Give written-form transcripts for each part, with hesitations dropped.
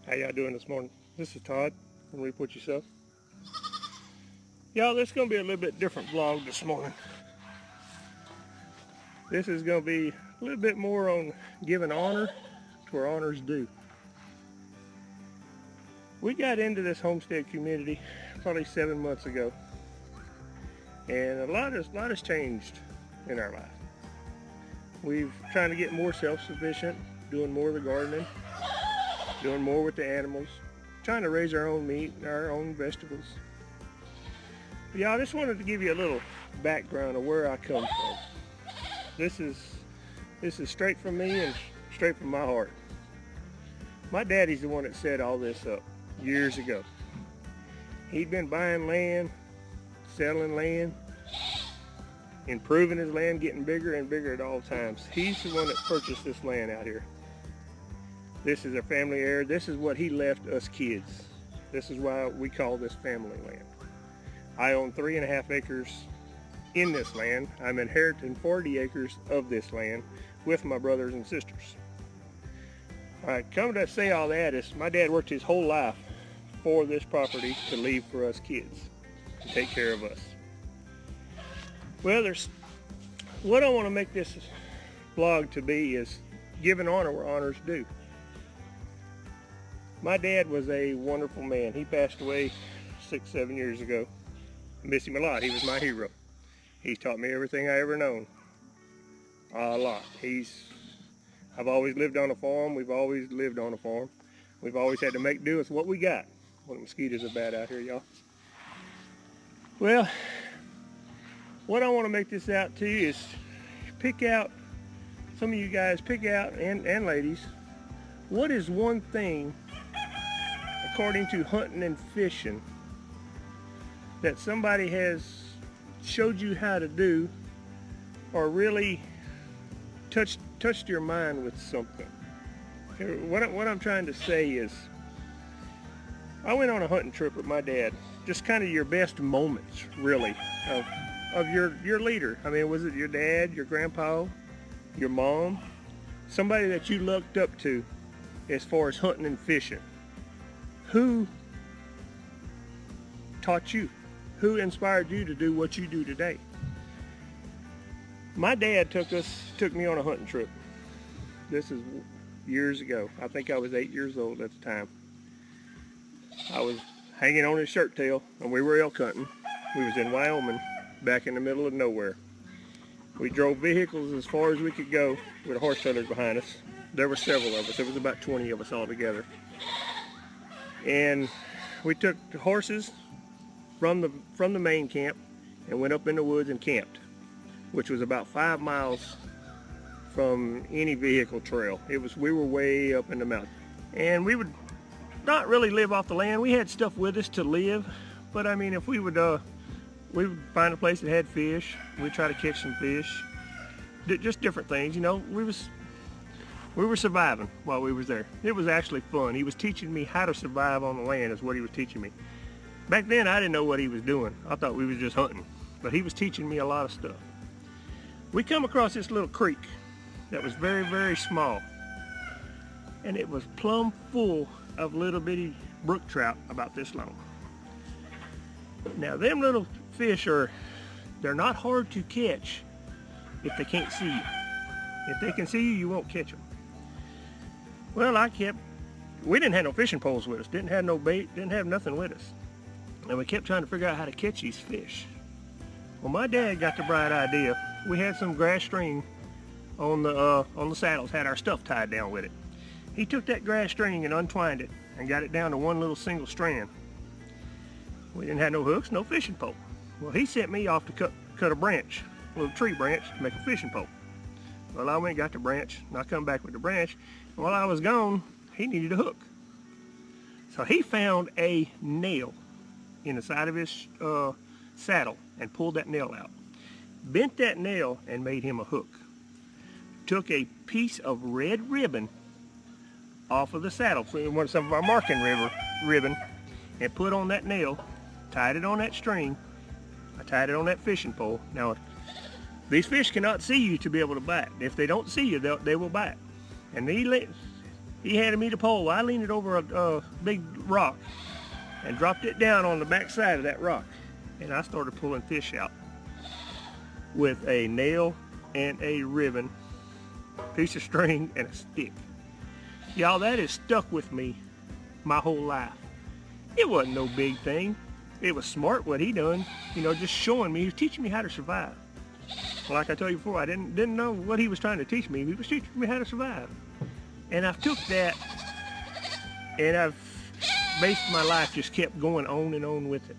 How y'all doing this morning? This is Todd from Report Yourself. Y'all, this is going to be a little bit different vlog this morning. This is going to be a little bit more on giving honor to where honor's due. We got into this homestead community probably 7 months ago, and a lot has changed in our life. We've trying to get more self-sufficient, doing more of the gardening, doing more with the animals, trying to raise our own meat and our own vegetables. But y'all, I just wanted to give you a little background of where I come from. This is straight from me and straight from my heart. My daddy's the one that set all this up years ago. He'd been buying land, selling land, improving his land, getting bigger and bigger at all times. He's the one that purchased this land out here. This is a family heir. This is what he left us kids. This is why we call this family land. I own 3.5 acres in this land. I'm inheriting 40 acres of this land with my brothers and sisters. All right, coming to say all that is my dad worked his whole life for this property to leave for us kids, to take care of us. Well, what I want to make this vlog to be is giving honor where honor's due. My dad was a wonderful man. He passed away 6-7 years ago. I miss him a lot. He was my hero. He's taught me everything I ever known. A lot. I've always lived on a farm. We've always lived on a farm. We've always had to make do with what we got. Well, the mosquitoes are bad out here, y'all. Well, what I want to make this out to you is pick out, some of you guys pick out, and ladies, what is one thing, according to hunting and fishing, that somebody has showed you how to do or really touched your mind with something. What I'm trying to say is, I went on a hunting trip with my dad. Just kind of your best moments, really, of your leader. I mean, was it your dad, your grandpa, your mom, somebody that you looked up to as far as hunting and fishing? Who taught you? Who inspired you to do what you do today? My dad took me on a hunting trip. This is years ago. I think I was 8 years old at the time. I was hanging on his shirt tail, and we were elk hunting. We was in Wyoming, back in the middle of nowhere. We drove vehicles as far as we could go with a horse trailer behind us. There were several of us. There was about 20 of us all together. And we took the horses from the main camp and went up in the woods and camped, which was about 5 miles from any vehicle trail. We were way up in the mountain. And we would not really live off the land. We had stuff with us to live, but I mean, if we would find a place that had fish, we'd try to catch some fish, just different things, you know. We were surviving while we was there. It was actually fun. He was teaching me how to survive on the land is what he was teaching me. Back then, I didn't know what he was doing. I thought we was just hunting, but he was teaching me a lot of stuff. We come across this little creek that was very, very small, and it was plumb full of little bitty brook trout about this long. Now, them little fish they're not hard to catch if they can't see you. If they can see you, you won't catch them. Well, we didn't have no fishing poles with us, didn't have no bait, didn't have nothing with us. And we kept trying to figure out how to catch these fish. Well, my dad got the bright idea. We had some grass string on the saddles, had our stuff tied down with it. He took that grass string and untwined it and got it down to one little single strand. We didn't have no hooks, no fishing pole. Well, he sent me off to cut a branch, a little tree branch, to make a fishing pole. Well, I went and got the branch, and I come back with the branch. And while I was gone, he needed a hook. So he found a nail in the side of his saddle and pulled that nail out. Bent that nail and made him a hook. Took a piece of red ribbon off of the saddle, some of our marking ribbon, and put on that nail, tied it on that string. I tied it on that fishing pole. Now, these fish cannot see you to be able to bite. If they don't see you, they will bite. And He handed me the pole. I leaned it over a big rock and dropped it down on the back side of that rock. And I started pulling fish out with a nail and a ribbon, piece of string, and a stick. Y'all, that has stuck with me my whole life. It wasn't no big thing. It was smart what he done, you know, just showing me. He was teaching me how to survive. Like I told you before, I didn't know what he was trying to teach me. He was teaching me how to survive. And I've took that, and I've based my life, just kept going on and on with it.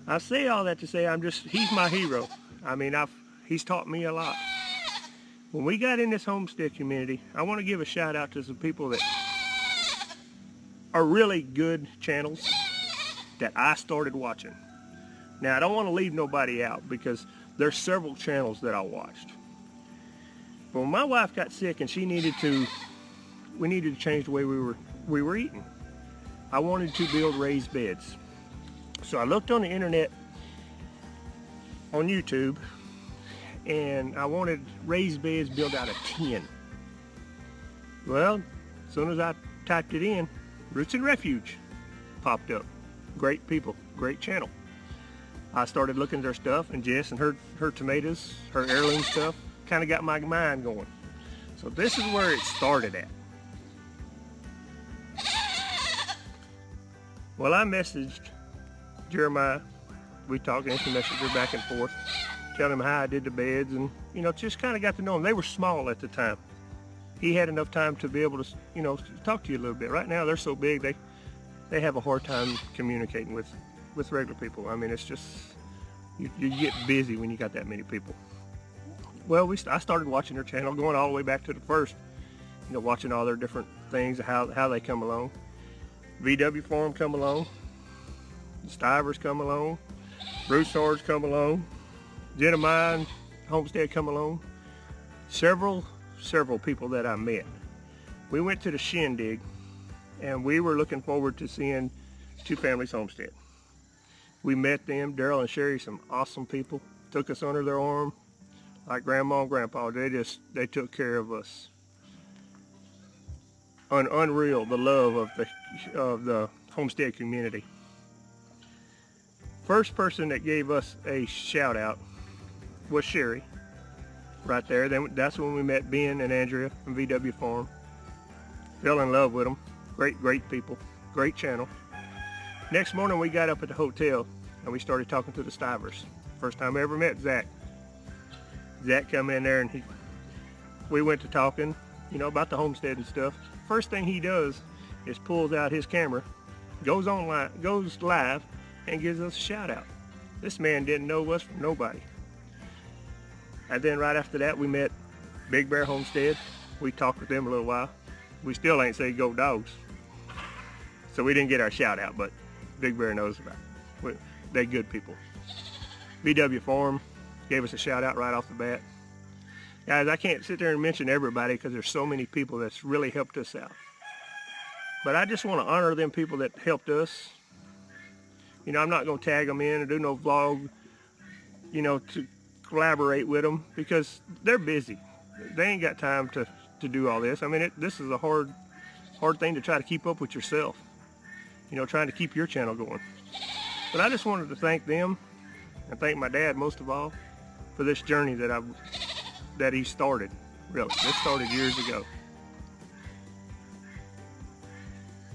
I say all that to say he's my hero. I mean, he's taught me a lot. When we got in this homestead community, I want to give a shout out to some people that are really good channels that I started watching. Now, I don't want to leave nobody out because there's several channels that I watched. But when my wife got sick and we needed to change the way we were eating. I wanted to build raised beds. So I looked on the internet, on YouTube, and I wanted raised beds built out of tin. Well, as soon as I typed it in, Roots and Refuge popped up. Great people, great channel. I started looking at their stuff, and Jess and her tomatoes, her heirloom stuff, kind of got my mind going. So this is where it started at. Well, I messaged Jeremiah. We talked instant messenger back and forth, telling him how I did the beds, and you know, just kind of got to know them. They were small at the time. He had enough time to be able to, you know, talk to you a little bit. Right now, they're so big, they have a hard time communicating with regular people. I mean, it's just, you get busy when you got that many people. Well, I started watching their channel, going all the way back to the first, you know, watching all their different things, how they come along. VW Farm come along, the Stivers come along, Bruce Swords come along, Jeremiah and Homestead come along. Several people that I met. We went to the shindig, and we were looking forward to seeing Two Families Homestead. We met them, Daryl and Sherry, some awesome people. Took us under their arm, like Grandma and Grandpa. They took care of us. Unreal, the love of the Homestead community. First person that gave us a shout out was Sherry, right there. Then that's when we met Ben and Andrea from VW Farm. Fell in love with them. Great people, great channel. Next morning we got up at the hotel and we started talking to the Stivers. First time I ever met Zach. Zach come in there and we went to talking, you know, about the homestead and stuff. First thing he does is pulls out his camera, goes live, and gives us a shout out. This man didn't know us from nobody. And then right after that we met Big Bear Homestead. We talked with them a little while. We still ain't say go dogs. So we didn't get our shout out, but Big Bear knows about it. They good people. VW Farm gave us a shout out right off the bat. Guys, I can't sit there and mention everybody because there's so many people that's really helped us out. But I just want to honor them people that helped us. You know, I'm not going to tag them in or do no vlog, you know, to collaborate with them because they're busy. They ain't got time to do all this. I mean, this is a hard thing to try to keep up with yourself. You know, trying to keep your channel going. But I just wanted to thank them and thank my dad most of all for this journey that he started. Really, this started years ago.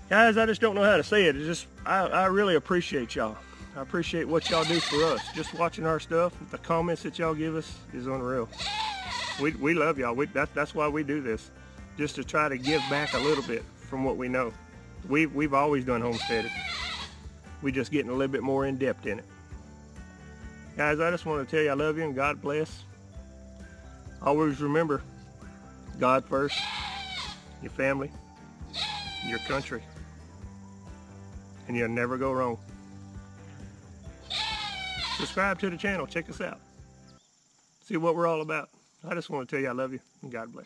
Guys, I just don't know how to say it. It's just, I really appreciate y'all. I appreciate what y'all do for us. Just watching our stuff, the comments that y'all give us is unreal. We love y'all. That's why we do this, just to try to give back a little bit from what we know. We've always done homesteading. We just getting a little bit more in depth in it. Guys, I just want to tell you I love you and God bless. Always remember, God first, your family, your country, and you'll never go wrong. Subscribe to the channel. Check us out. See what we're all about. I just want to tell you I love you and God bless.